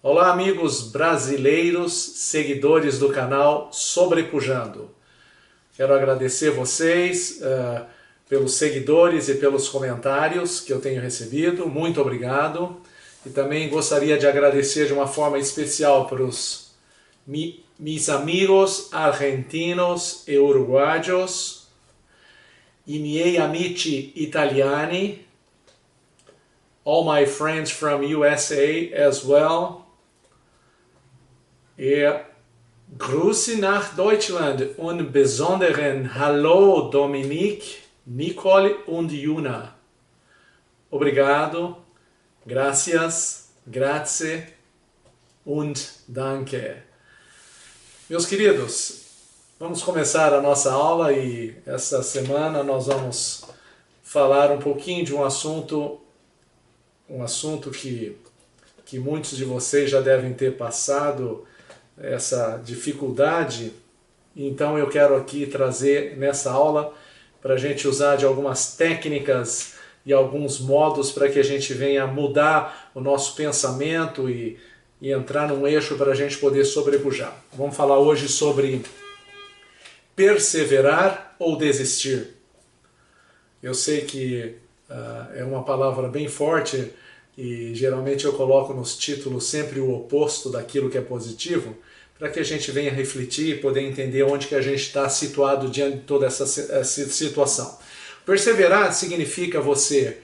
Olá, amigos brasileiros, seguidores do canal Sobrepujando. Quero agradecer vocês pelos seguidores e pelos comentários que eu tenho recebido. Muito obrigado. E também gostaria de agradecer de uma forma especial para os mis amigos argentinos e uruguaios e miei amici italiani, all my friends from USA as well. Grüße nach Deutschland und besonderen Hallo Dominique, Nicole und Juna. Obrigado, gracias, grazie und danke. Meus queridos, vamos começar a nossa aula e esta semana nós vamos falar um pouquinho de um assunto que muitos de vocês já devem ter passado essa dificuldade. Então eu quero aqui trazer nessa aula para a gente usar de algumas técnicas e alguns modos para que a gente venha mudar o nosso pensamento e entrar num eixo para a gente poder sobrepujar. Vamos falar hoje sobre perseverar ou desistir. Eu sei que é uma palavra bem forte e geralmente eu coloco nos títulos sempre o oposto daquilo que é positivo, para que a gente venha refletir e poder entender onde que a gente está situado diante de toda essa situação. Perseverar significa você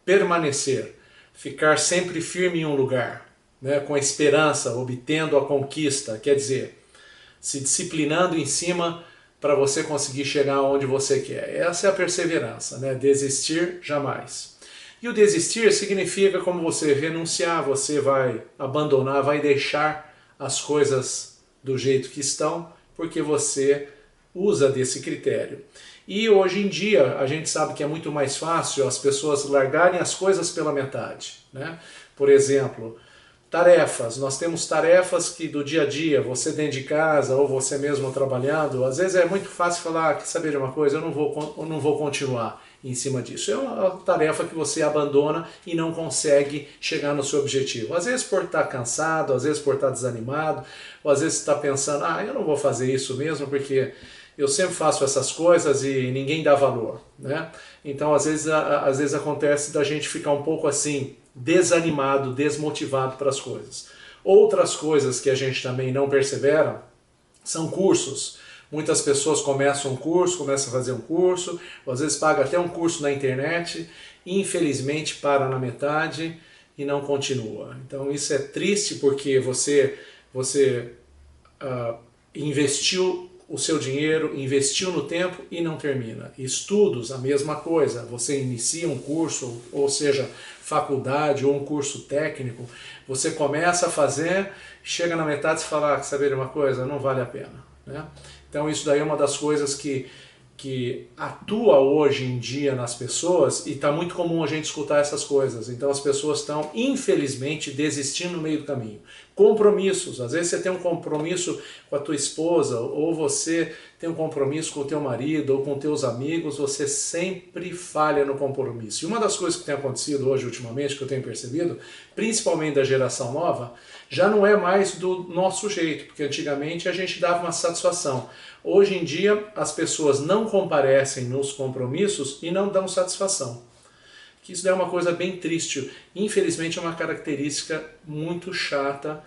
permanecer, ficar sempre firme em um lugar, né, com esperança, obtendo a conquista, quer dizer, se disciplinando em cima para você conseguir chegar onde você quer. Essa é a perseverança, né? Desistir jamais. E o desistir significa como você renunciar, você vai abandonar, vai deixar as coisas do jeito que estão, porque você usa desse critério. E hoje em dia a gente sabe que é muito mais fácil as pessoas largarem as coisas pela metade, né? Por exemplo, tarefas. Nós temos tarefas que do dia a dia, você dentro de casa ou você mesmo trabalhando, às vezes é muito fácil falar, quer saber de uma coisa, eu não vou continuar em cima disso. É uma tarefa que você abandona e não consegue chegar no seu objetivo. Às vezes por estar cansado, às vezes por estar desanimado, ou às vezes está pensando, eu não vou fazer isso mesmo porque eu sempre faço essas coisas e ninguém dá valor, né? Então às vezes acontece da gente ficar um pouco assim, desanimado, desmotivado para as coisas. Outras coisas que a gente também não persevera são cursos. Muitas pessoas começam um curso, começam a fazer um curso, ou às vezes pagam até um curso na internet, e infelizmente para na metade e não continua. Então isso é triste porque você investiu o seu dinheiro, investiu no tempo e não termina. Estudos, a mesma coisa. Você inicia um curso, ou seja, faculdade ou um curso técnico, você começa a fazer, chega na metade e fala, quer saber de uma coisa? Não vale a pena, né? Então isso daí é uma das coisas que atua hoje em dia nas pessoas e está muito comum a gente escutar essas coisas. Então as pessoas estão, infelizmente, desistindo no meio do caminho. Compromissos. Às vezes você tem um compromisso com a tua esposa ou você tem um compromisso com o teu marido ou com teus amigos, você sempre falha no compromisso. E uma das coisas que tem acontecido hoje ultimamente, que eu tenho percebido, principalmente da geração nova, já não é mais do nosso jeito, porque antigamente a gente dava uma satisfação. Hoje em dia as pessoas não comparecem nos compromissos e não dão satisfação. Que isso é uma coisa bem triste. Infelizmente é uma característica muito chata,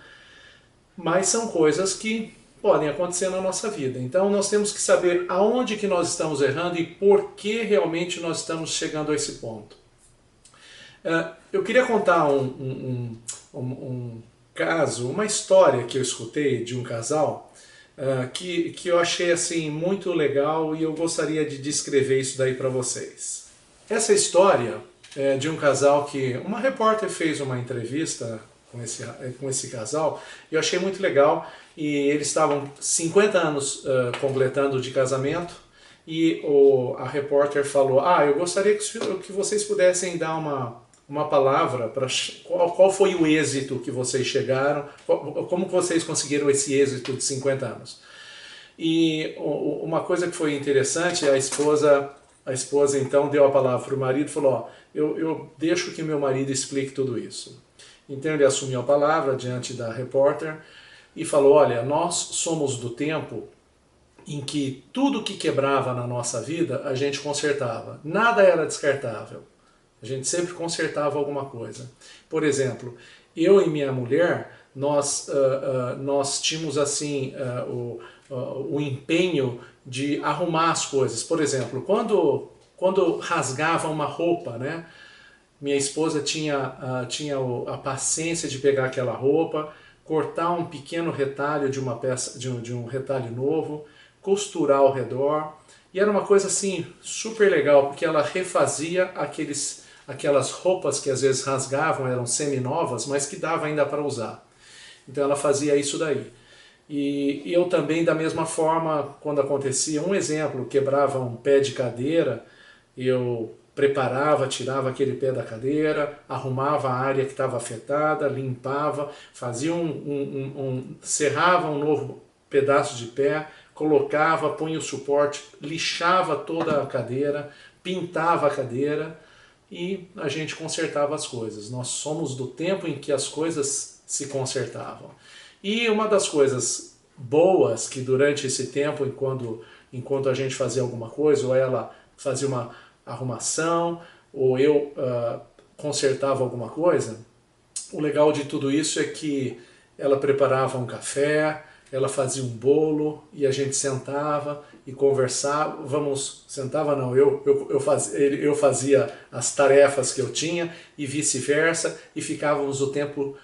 mas são coisas que podem acontecer na nossa vida. Então nós temos que saber aonde que nós estamos errando e por que realmente nós estamos chegando a esse ponto. Eu queria contar um caso, uma história que eu escutei de um casal que eu achei assim muito legal e eu gostaria de descrever isso daí para vocês. Essa história é de um casal que uma repórter fez uma entrevista com esse casal e eu achei muito legal. E eles estavam 50 anos completando de casamento e a repórter falou, eu gostaria que vocês pudessem dar uma palavra para qual foi o êxito que vocês chegaram, como vocês conseguiram esse êxito de 50 anos. E uma coisa que foi interessante, a esposa então deu a palavra para o marido e falou, eu deixo que meu marido explique tudo isso. Então ele assumiu a palavra diante da repórter e falou, olha, nós somos do tempo em que tudo que quebrava na nossa vida a gente consertava. Nada era descartável. A gente sempre consertava alguma coisa. Por exemplo, eu e minha mulher, nós tínhamos assim o empenho de arrumar as coisas. Por exemplo, quando rasgava uma roupa, né? Minha esposa tinha a paciência de pegar aquela roupa, cortar um pequeno retalho de uma peça, de um retalho novo, costurar ao redor. E era uma coisa assim super legal, porque ela refazia aquelas roupas que às vezes rasgavam, eram semi-novas, mas que dava ainda para usar. Então ela fazia isso daí. E eu também, da mesma forma, quando acontecia, um exemplo, quebrava um pé de cadeira, eu preparava, tirava aquele pé da cadeira, arrumava a área que estava afetada, limpava, fazia serrava um novo pedaço de pé, colocava, punha o suporte, lixava toda a cadeira, pintava a cadeira e a gente consertava as coisas. Nós somos do tempo em que as coisas se consertavam. E uma das coisas boas que durante esse tempo, enquanto a gente fazia alguma coisa, ou ela fazia uma arrumação, ou eu consertava alguma coisa, o legal de tudo isso é que ela preparava um café, ela fazia um bolo e a gente sentava e conversava. Sentava não, eu fazia as tarefas que eu tinha e vice-versa, e ficávamos o tempo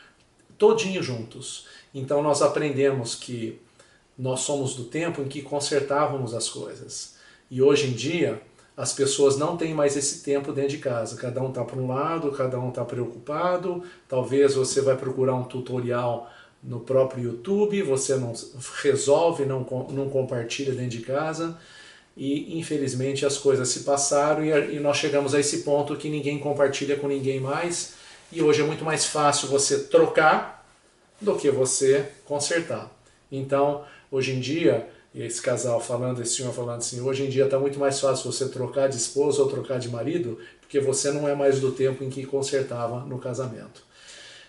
todinho juntos. Então nós aprendemos que nós somos do tempo em que consertávamos as coisas. E hoje em dia as pessoas não têm mais esse tempo dentro de casa. Cada um está para um lado, cada um está preocupado. Talvez você vai procurar um tutorial no próprio YouTube, você não resolve, não compartilha dentro de casa. E infelizmente as coisas se passaram e nós chegamos a esse ponto que ninguém compartilha com ninguém mais. E hoje é muito mais fácil você trocar do que você consertar. Então, hoje em dia, esse casal falando, esse senhor falando assim, hoje em dia está muito mais fácil você trocar de esposa ou trocar de marido, porque você não é mais do tempo em que consertava no casamento.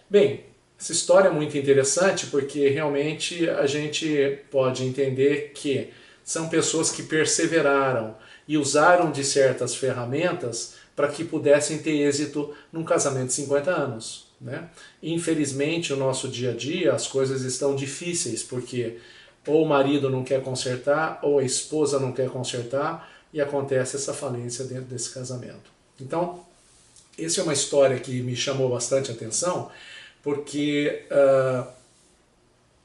Bem, essa história é muito interessante porque realmente a gente pode entender que são pessoas que perseveraram e usaram de certas ferramentas para que pudessem ter êxito num casamento de 50 anos. Né? Infelizmente, no nosso dia a dia, as coisas estão difíceis, porque ou o marido não quer consertar, ou a esposa não quer consertar, e acontece essa falência dentro desse casamento. Então, essa é uma história que me chamou bastante atenção, porque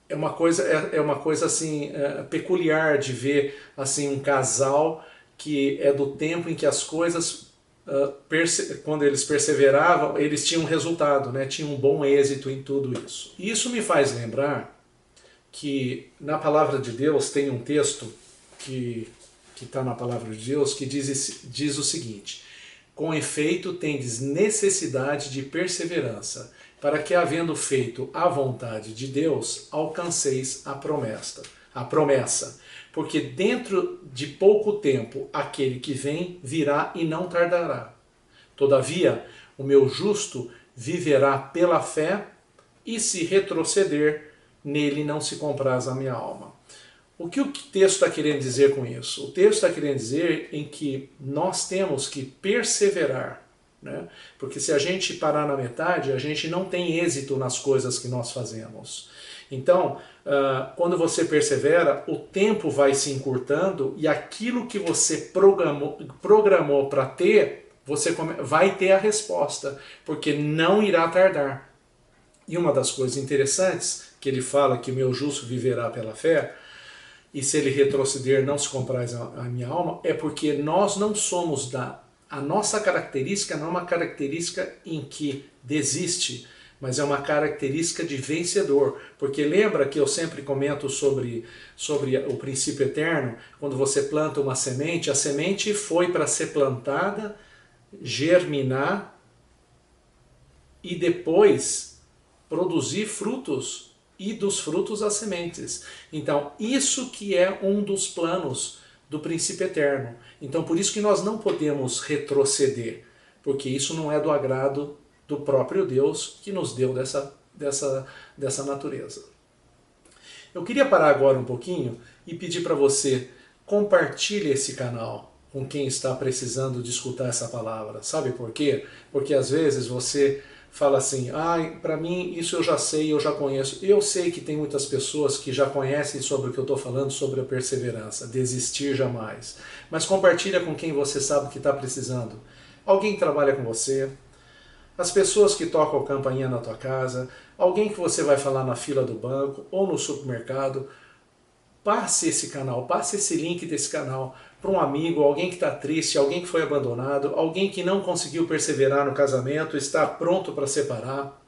é uma coisa assim, peculiar de ver assim, um casal que é do tempo em que as coisas, quando eles perseveravam, eles tinham resultado, né? Tinham um bom êxito em tudo isso. E isso me faz lembrar que na Palavra de Deus tem um texto que está na Palavra de Deus que diz o seguinte: com efeito tendes necessidade de perseverança, para que, havendo feito a vontade de Deus, alcanceis a promessa. Porque dentro de pouco tempo aquele que vem virá e não tardará. Todavia, o meu justo viverá pela fé, e se retroceder, nele não se compraz a minha alma. O que o texto está querendo dizer com isso? O texto está querendo dizer em que nós temos que perseverar, né? Porque se a gente parar na metade, a gente não tem êxito nas coisas que nós fazemos. Então, quando você persevera, o tempo vai se encurtando e aquilo que você programou para ter, você vai ter a resposta, porque não irá tardar. E uma das coisas interessantes, que ele fala que o meu justo viverá pela fé, e se ele retroceder não se compraz a minha alma, é porque nós não somos a nossa característica não é uma característica em que desiste, mas é uma característica de vencedor. Porque lembra que eu sempre comento sobre o princípio eterno, quando você planta uma semente, a semente foi para ser plantada, germinar e depois produzir frutos, e dos frutos as sementes. Então, isso que é um dos planos do princípio eterno. Então, por isso que nós não podemos retroceder, porque isso não é do agrado do próprio Deus que nos deu dessa natureza. Eu queria parar agora um pouquinho e pedir para você compartilhe esse canal com quem está precisando de escutar essa palavra. Sabe por quê? Porque às vezes você fala assim, para mim isso eu já sei, eu já conheço. Eu sei que tem muitas pessoas que já conhecem sobre o que eu estou falando, sobre a perseverança, desistir jamais. Mas compartilha com quem você sabe que está precisando. Alguém que trabalha com você, as pessoas que tocam a campainha na tua casa, alguém que você vai falar na fila do banco ou no supermercado. Passe esse canal, passe esse link desse canal para um amigo, alguém que está triste, alguém que foi abandonado, alguém que não conseguiu perseverar no casamento, está pronto para separar,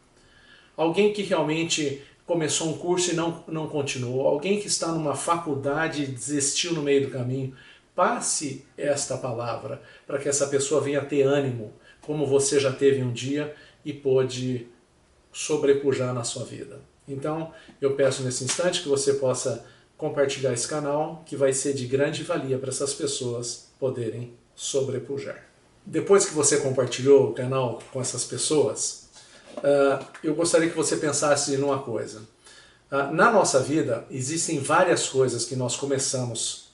alguém que realmente começou um curso e não continuou, alguém que está numa faculdade e desistiu no meio do caminho. Passe esta palavra para que essa pessoa venha ter ânimo, como você já teve um dia e pôde sobrepujar na sua vida. Então, eu peço nesse instante que você possa compartilhar esse canal, que vai ser de grande valia para essas pessoas poderem sobrepujar. Depois que você compartilhou o canal com essas pessoas, eu gostaria que você pensasse numa coisa. Na nossa vida, existem várias coisas que nós começamos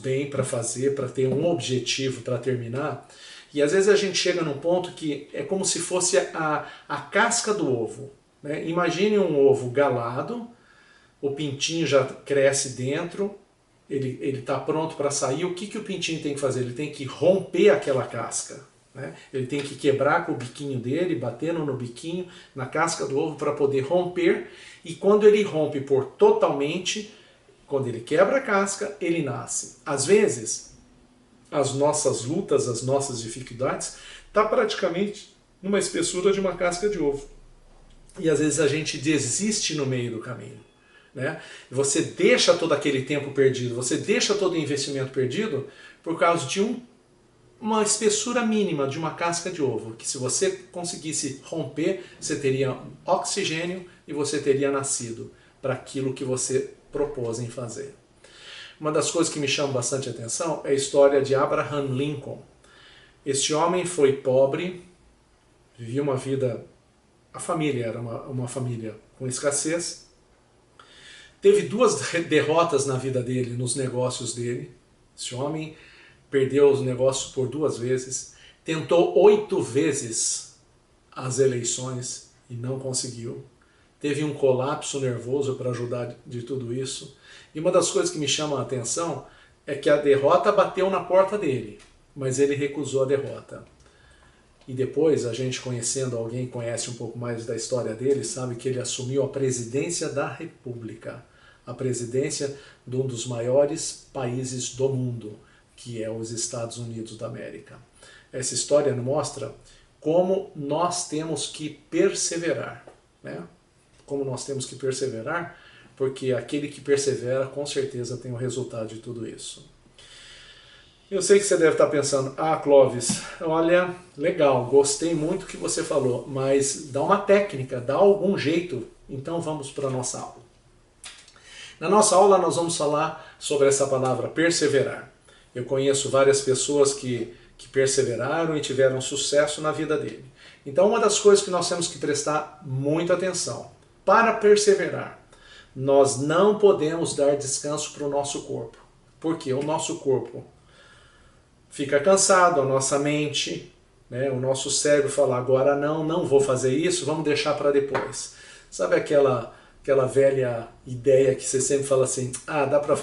bem para fazer, para ter um objetivo para terminar, e às vezes a gente chega num ponto que é como se fosse a casca do ovo, né? Imagine um ovo galado, o pintinho já cresce dentro, ele está pronto para sair. O que o pintinho tem que fazer? Ele tem que romper aquela casca, né? Ele tem que quebrar com o biquinho dele, batendo no biquinho, na casca do ovo para poder romper, e quando ele rompe por totalmente, quando ele quebra a casca, ele nasce. Às vezes, as nossas lutas, as nossas dificuldades, está praticamente numa espessura de uma casca de ovo. E às vezes a gente desiste no meio do caminho, né? Você deixa todo aquele tempo perdido, você deixa todo o investimento perdido por causa de uma espessura mínima de uma casca de ovo, que se você conseguisse romper, você teria oxigênio e você teria nascido para aquilo que você propôs em fazer. Uma das coisas que me chama bastante atenção é a história de Abraham Lincoln. Este homem foi pobre, vivia uma vida... A família era uma família com escassez. Teve 2 derrotas na vida dele, nos negócios dele. Esse homem perdeu os negócios por 2 vezes. Tentou 8 vezes as eleições e não conseguiu. Teve um colapso nervoso para ajudar de tudo isso. E uma das coisas que me chama a atenção é que a derrota bateu na porta dele, mas ele recusou a derrota. E depois, a gente conhecendo alguém que conhece um pouco mais da história dele, sabe que ele assumiu a presidência da República, a presidência de um dos maiores países do mundo, que é os Estados Unidos da América. Essa história mostra como nós temos que perseverar, né? Como nós temos que perseverar, porque aquele que persevera, com certeza, tem o resultado de tudo isso. Eu sei que você deve estar pensando, Clóvis, olha, legal, gostei muito do que você falou, mas dá uma técnica, dá algum jeito, então vamos para a nossa aula. Na nossa aula nós vamos falar sobre essa palavra perseverar. Eu conheço várias pessoas que perseveraram e tiveram sucesso na vida dele. Então uma das coisas que nós temos que prestar muita atenção, para perseverar, nós não podemos dar descanso para o nosso corpo, porque o nosso corpo fica cansado, a nossa mente, né, o nosso cérebro fala, agora não vou fazer isso, vamos deixar para depois. Sabe aquela velha ideia que você sempre fala assim,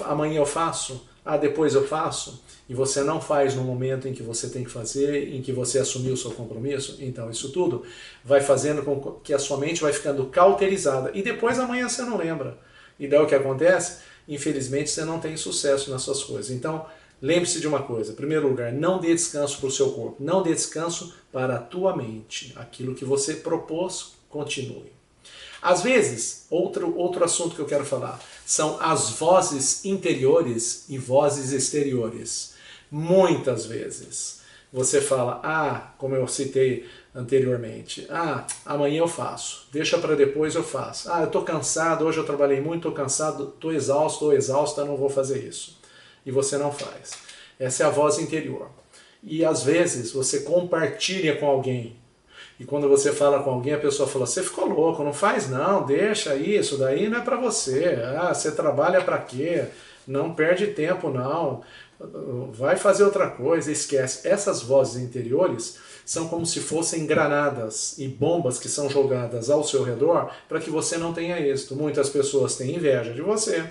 amanhã eu faço, depois eu faço, e você não faz no momento em que você tem que fazer, em que você assumiu o seu compromisso? Então isso tudo vai fazendo com que a sua mente vai ficando cauterizada, e depois amanhã você não lembra. E daí o que acontece? Infelizmente você não tem sucesso nas suas coisas. Então, lembre-se de uma coisa, em primeiro lugar, não dê descanso para o seu corpo, não dê descanso para a tua mente. Aquilo que você propôs, continue. Às vezes, outro assunto que eu quero falar, são as vozes interiores e vozes exteriores. Muitas vezes, você fala, como eu citei anteriormente, amanhã eu faço, deixa para depois eu faço. Eu estou cansado, hoje eu trabalhei muito, estou cansado, estou exausto ou exausta, não vou fazer isso. E você não faz. Essa é a voz interior. E às vezes você compartilha com alguém. E quando você fala com alguém, a pessoa fala, você ficou louco, não faz não, deixa isso daí não é para você. Ah, você trabalha para quê? Não perde tempo não, vai fazer outra coisa, esquece. Essas vozes interiores são como se fossem granadas e bombas que são jogadas ao seu redor para que você não tenha êxito. Muitas pessoas têm inveja de você,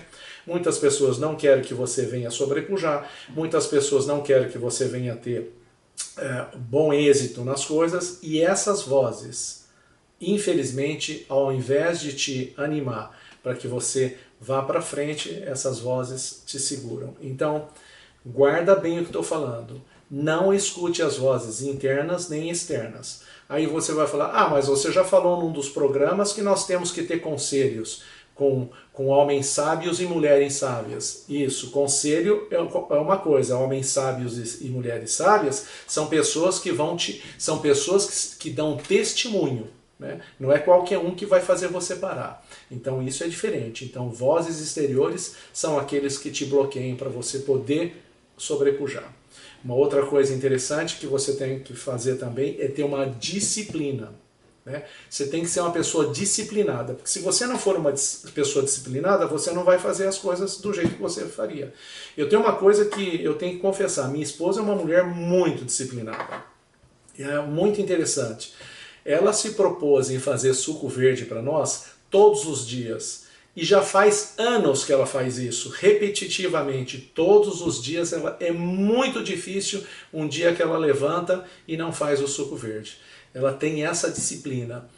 muitas pessoas não querem que você venha sobrepujar, muitas pessoas não querem que você venha ter bom êxito nas coisas, e essas vozes, infelizmente, ao invés de te animar para que você vá para frente, essas vozes te seguram. Então, guarda bem o que estou falando. Não escute as vozes internas nem externas. Aí você vai falar, ah, mas você já falou num dos programas que nós temos que ter conselhos com homens sábios e mulheres sábias. Isso, conselho é uma coisa, homens sábios e mulheres sábias são pessoas que dão testemunho. Né? Não é qualquer um que vai fazer você parar. Então isso é diferente. Então vozes exteriores são aqueles que te bloqueiam para você poder sobrepujar. Uma outra coisa interessante que você tem que fazer também é ter uma disciplina. Né? Você tem que ser uma pessoa disciplinada, porque se você não for uma pessoa disciplinada, você não vai fazer as coisas do jeito que você faria. Eu tenho uma coisa que eu tenho que confessar, minha esposa é uma mulher muito disciplinada. É muito interessante. Ela se propôs em fazer suco verde para nós todos os dias. E já faz anos que ela faz isso, repetitivamente, todos os dias. É muito difícil um dia que ela levanta e não faz o suco verde. Ela tem essa disciplina.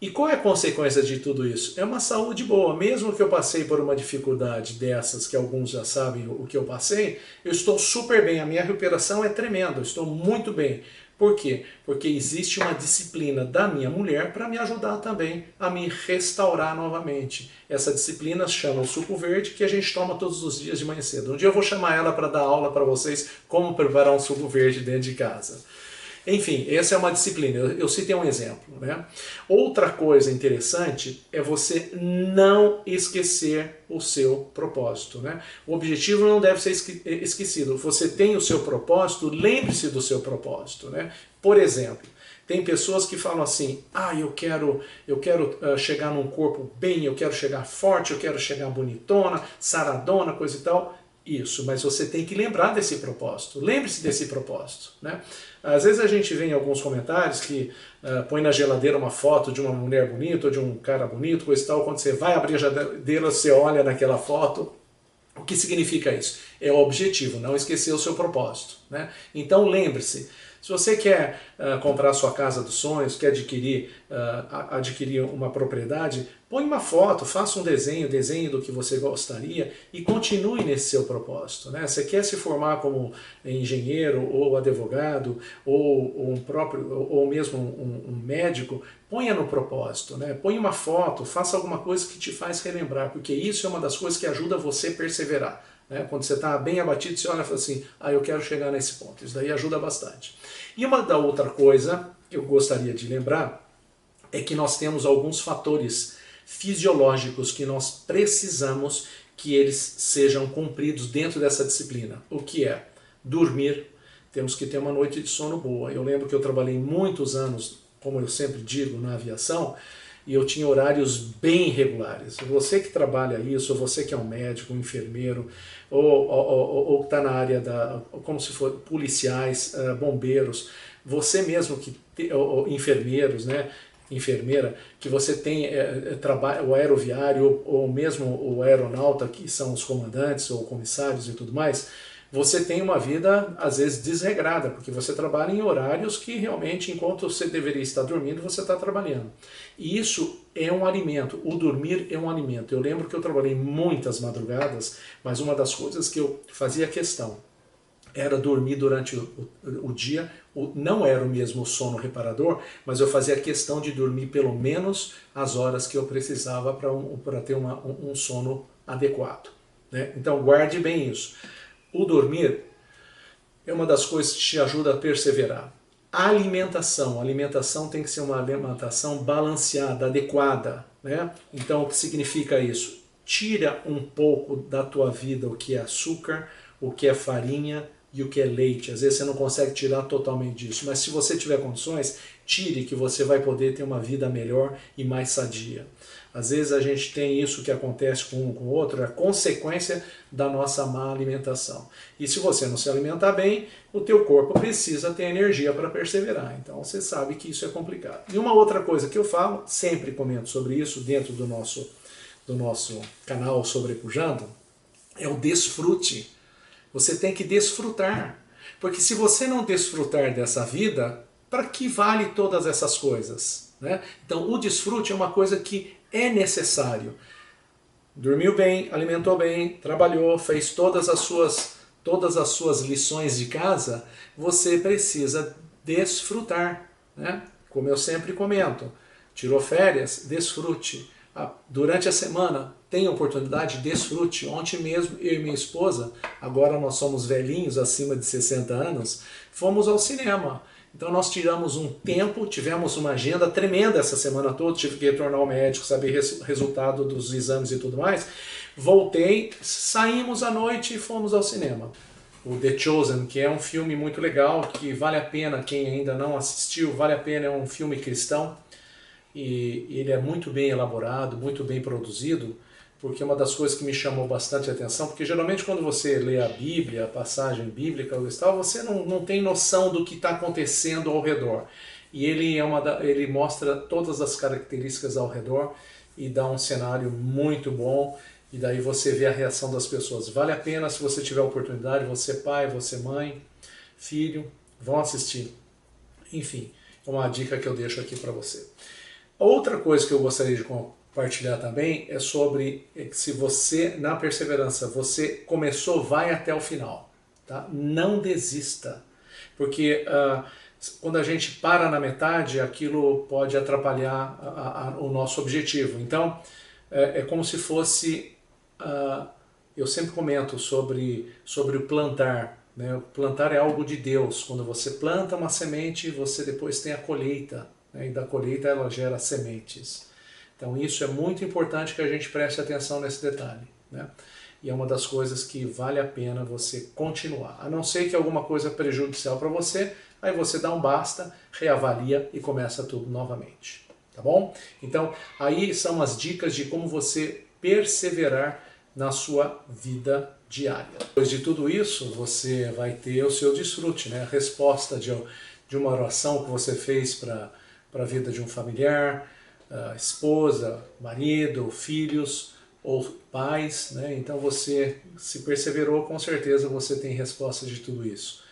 E qual é a consequência de tudo isso? É uma saúde boa. Mesmo que eu passei por uma dificuldade dessas, que alguns já sabem o que eu passei, eu estou super bem. A minha recuperação é tremenda, eu estou muito bem. Por quê? Porque existe uma disciplina da minha mulher para me ajudar também a me restaurar novamente. Essa disciplina chama o suco verde, que a gente toma todos os dias de manhã cedo. Um dia eu vou chamar ela para dar aula para vocês como preparar um suco verde dentro de casa. Enfim, essa é uma disciplina, eu citei um exemplo. Né? Outra coisa interessante é você não esquecer o seu propósito. Né? O objetivo não deve ser esquecido. Você tem o seu propósito, lembre-se do seu propósito. Né? Por exemplo, tem pessoas que falam assim, ah, eu quero chegar num corpo bem, eu quero chegar forte, eu quero chegar bonitona, saradona, coisa e tal. Isso, mas você tem que lembrar desse propósito. Lembre-se desse propósito. Né? Às vezes a gente vê em alguns comentários que põe na geladeira uma foto de uma mulher bonita ou de um cara bonito, coisa e tal. Quando você vai abrir a geladeira, você olha naquela foto. O que significa isso? É o objetivo, não esquecer o seu propósito. Né? Então lembre-se, se você quer comprar sua casa dos sonhos, quer adquirir uma propriedade, põe uma foto, faça um desenho do que você gostaria e continue nesse seu propósito. Né? Você quer se formar como engenheiro ou advogado ou mesmo um médico, ponha no propósito, né? Põe uma foto, faça alguma coisa que te faz relembrar, porque isso é uma das coisas que ajuda você a perseverar. Né? Quando você está bem abatido, você olha e fala assim, eu quero chegar nesse ponto. Isso daí ajuda bastante. E uma da outra coisa que eu gostaria de lembrar é que nós temos alguns fatores fisiológicos que nós precisamos que eles sejam cumpridos dentro dessa disciplina. O que é? Dormir. Temos que ter uma noite de sono boa. Eu lembro que eu trabalhei muitos anos, como eu sempre digo, na aviação, e eu tinha horários bem irregulares. Você que trabalha isso, ou você que é um médico, um enfermeiro, ou está na área como se for policiais, bombeiros, você mesmo enfermeiros, né, enfermeira, que você tem o aeroviário ou mesmo o aeronauta, que são os comandantes ou comissários e tudo mais, você tem uma vida, às vezes, desregrada, porque você trabalha em horários que realmente, enquanto você deveria estar dormindo, você está trabalhando. E isso é um alimento, o dormir é um alimento. Eu lembro que eu trabalhei muitas madrugadas, mas uma das coisas que eu fazia questão era dormir durante o dia, não era o mesmo sono reparador, mas eu fazia questão de dormir pelo menos as horas que eu precisava para ter um sono adequado. Né? Então guarde bem isso. O dormir é uma das coisas que te ajuda a perseverar. A alimentação tem que ser uma alimentação balanceada, adequada. Né? Então, o que significa isso? Tira um pouco da tua vida o que é açúcar, o que é farinha e o que é leite. Às vezes você não consegue tirar totalmente disso, mas se você tiver condições, tire que você vai poder ter uma vida melhor e mais sadia. Às vezes a gente tem isso que acontece com um com o outro, é a consequência da nossa má alimentação. E se você não se alimentar bem, o teu corpo precisa ter energia para perseverar. Então você sabe que isso é complicado. E uma outra coisa que eu falo, sempre comento sobre isso dentro do nosso canal Sobrepujando, é o desfrute. Você tem que desfrutar. Porque se você não desfrutar dessa vida, para que vale todas essas coisas? Né? Então o desfrute é uma coisa que é necessário. Dormiu bem, alimentou bem, trabalhou, fez todas as suas lições de casa, você precisa desfrutar. Né? Como eu sempre comento, tirou férias, desfrute. Durante a semana, tem oportunidade, desfrute. Ontem mesmo, eu e minha esposa, agora nós somos velhinhos, acima de 60 anos, fomos ao cinema. Então nós tiramos um tempo, tivemos uma agenda tremenda essa semana toda, tive que retornar ao médico, saber o resultado dos exames e tudo mais. Voltei, saímos à noite e fomos ao cinema. O The Chosen, que é um filme muito legal, que vale a pena, quem ainda não assistiu, vale a pena, é um filme cristão. E ele é muito bem elaborado, muito bem produzido, porque uma das coisas que me chamou bastante a atenção, porque geralmente quando você lê a Bíblia, a passagem bíblica, você não tem noção do que está acontecendo ao redor. E ele mostra todas as características ao redor e dá um cenário muito bom, e daí você vê a reação das pessoas. Vale a pena, se você tiver a oportunidade, você pai, você mãe, filho, vão assistir. Enfim, é uma dica que eu deixo aqui para você. Outra coisa que eu gostaria de compartilhar também é sobre se você, na perseverança, você começou, vai até o final. Tá? Não desista, porque quando a gente para na metade, aquilo pode atrapalhar o nosso objetivo. Então, é como se fosse, eu sempre comento sobre o plantar. Né? O plantar é algo de Deus. Quando você planta uma semente, você depois tem a colheita. E da colheita ela gera sementes. Então isso é muito importante que a gente preste atenção nesse detalhe. Né? E é uma das coisas que vale a pena você continuar. A não ser que alguma coisa prejudicial para você, aí você dá um basta, reavalia e começa tudo novamente. Tá bom? Então aí são as dicas de como você perseverar na sua vida diária. Depois de tudo isso, você vai ter o seu desfrute, né? A resposta de uma oração que você fez para a vida de um familiar, esposa, marido, filhos ou pais, né? Então você se perseverou, com certeza você tem resposta de tudo isso.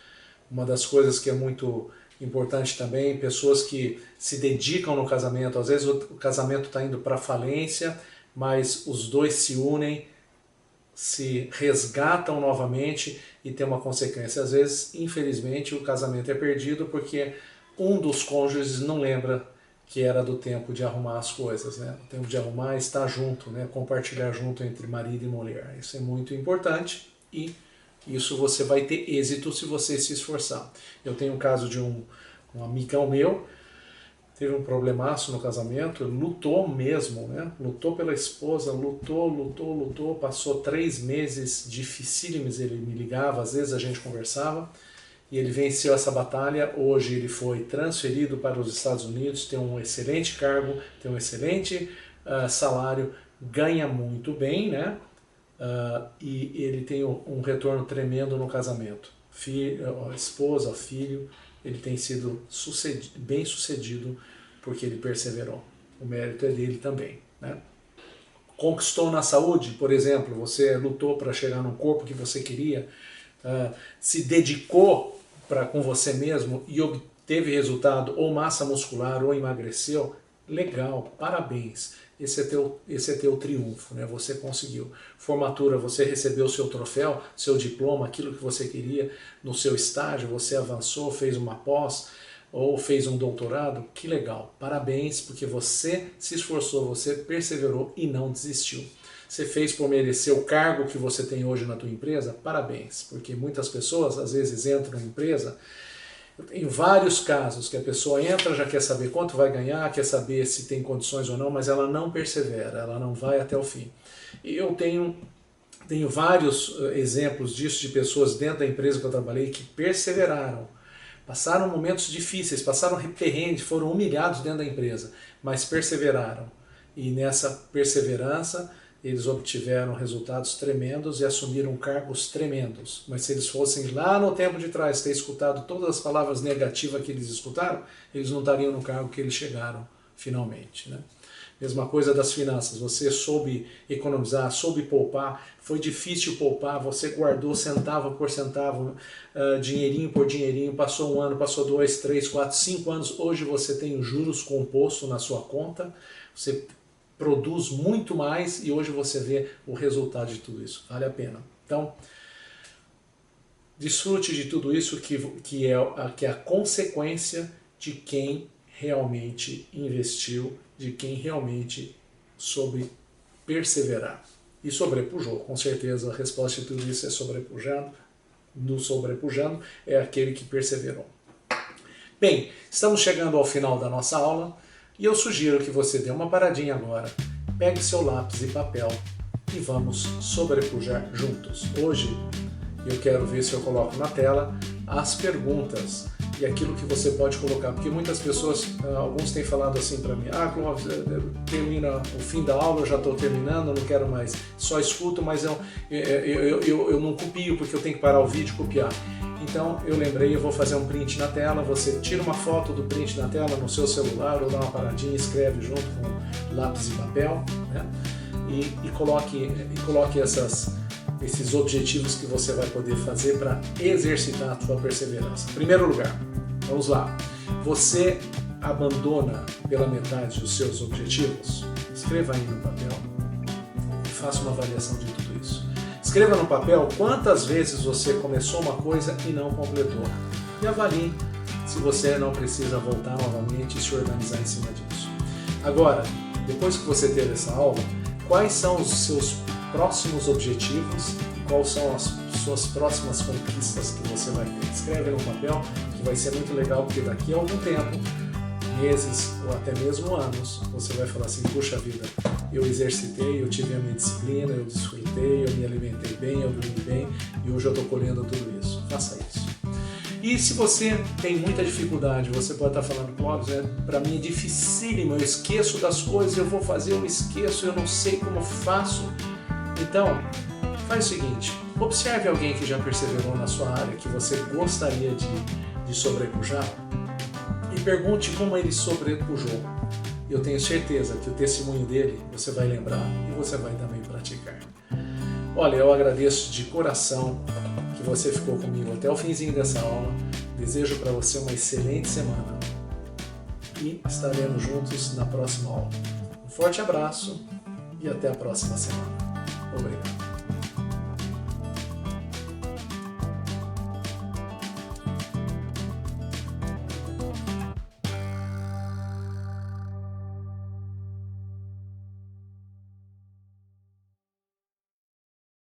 Uma das coisas que é muito importante também, pessoas que se dedicam no casamento, às vezes o casamento está indo para falência, mas os dois se unem, se resgatam novamente e tem uma consequência. Às vezes, infelizmente, o casamento é perdido porque um dos cônjuges não lembra que era do tempo de arrumar as coisas, né? O tempo de arrumar é estar junto, né? Compartilhar junto entre marido e mulher. Isso é muito importante e isso você vai ter êxito se você se esforçar. Eu tenho um caso de um amigão meu, teve um problemaço no casamento, lutou mesmo, né? Lutou pela esposa, lutou, passou 3 meses dificílimos, ele me ligava, às vezes a gente conversava, e ele venceu essa batalha. Hoje ele foi transferido para os Estados Unidos, tem um excelente cargo, tem um excelente salário, ganha muito bem, né? E ele tem um retorno tremendo no casamento. Filho, esposa, filho, ele tem sido bem sucedido porque ele perseverou. O mérito é dele também. Né? Conquistou na saúde, por exemplo, você lutou para chegar no corpo que você queria, se dedicou com você mesmo e obteve resultado, ou massa muscular, ou emagreceu, legal, parabéns. Esse é teu triunfo, né? Você conseguiu. Formatura, você recebeu o seu troféu, seu diploma, aquilo que você queria no seu estágio, você avançou, fez uma pós ou fez um doutorado, que legal. Parabéns, porque você se esforçou, você perseverou e não desistiu. Você fez por merecer o cargo que você tem hoje na tua empresa? Parabéns, porque muitas pessoas às vezes entram na empresa. Em vários casos que a pessoa entra, já quer saber quanto vai ganhar, quer saber se tem condições ou não, mas ela não persevera, ela não vai até o fim. E eu tenho vários exemplos disso, de pessoas dentro da empresa que eu trabalhei que perseveraram, passaram momentos difíceis, passaram perrengues, foram humilhados dentro da empresa, mas perseveraram. E nessa perseverança, eles obtiveram resultados tremendos e assumiram cargos tremendos. Mas se eles fossem lá no tempo de trás ter escutado todas as palavras negativas que eles escutaram, eles não estariam no cargo que eles chegaram finalmente, né? Mesma coisa das finanças, você soube economizar, soube poupar, foi difícil poupar, você guardou centavo por centavo, dinheirinho por dinheirinho, passou um ano, passou 2, 3, 4, 5 anos, hoje você tem os juros compostos na sua conta, você produz muito mais e hoje você vê o resultado de tudo isso, vale a pena. Então, desfrute de tudo isso que é a consequência de quem realmente investiu, de quem realmente soube perseverar. E sobrepujou, com certeza a resposta de tudo isso é sobrepujando. No sobrepujando é aquele que perseverou. Bem, estamos chegando ao final da nossa aula e eu sugiro que você dê uma paradinha agora, pegue seu lápis e papel e vamos sobrepujar juntos. Hoje eu quero ver se eu coloco na tela as perguntas e aquilo que você pode colocar, porque muitas pessoas, alguns têm falado assim para mim, Clóvis, termina o fim da aula, eu já estou terminando, eu não quero mais, só escuto, mas eu não copio, porque eu tenho que parar o vídeo e copiar. Então eu lembrei, eu vou fazer um print na tela, você tira uma foto do print na tela no seu celular, ou dá uma paradinha, escreve junto com lápis e papel, né? e coloque esses objetivos que você vai poder fazer para exercitar a sua perseverança. Em primeiro lugar, vamos lá. Você abandona pela metade os seus objetivos? Escreva aí no papel e faça uma avaliação de tudo isso. Escreva no papel quantas vezes você começou uma coisa e não completou. E avalie se você não precisa voltar novamente e se organizar em cima disso. Agora, depois que você teve essa aula, quais são os seus próximos objetivos e quais são as suas próximas conquistas que você vai ter. Escreve no papel, que vai ser muito legal, porque daqui a algum tempo, meses ou até mesmo anos, você vai falar assim, puxa vida, eu exercitei, eu tive a minha disciplina, eu desfrutei, eu me alimentei bem, eu dormi bem e hoje eu estou colhendo tudo isso. Faça isso. E se você tem muita dificuldade, você pode estar falando, Clóvis, para mim é dificílimo, eu esqueço das coisas, eu vou fazer, eu esqueço, eu não sei como faço. Então, faz o seguinte, observe alguém que já perseverou na sua área, que você gostaria de sobrepujar, e pergunte como ele sobrepujou. Eu tenho certeza que o testemunho dele você vai lembrar e você vai também praticar. Olha, eu agradeço de coração que você ficou comigo até o finzinho dessa aula. Desejo para você uma excelente semana e estaremos juntos na próxima aula. Um forte abraço e até a próxima semana. Obrigado.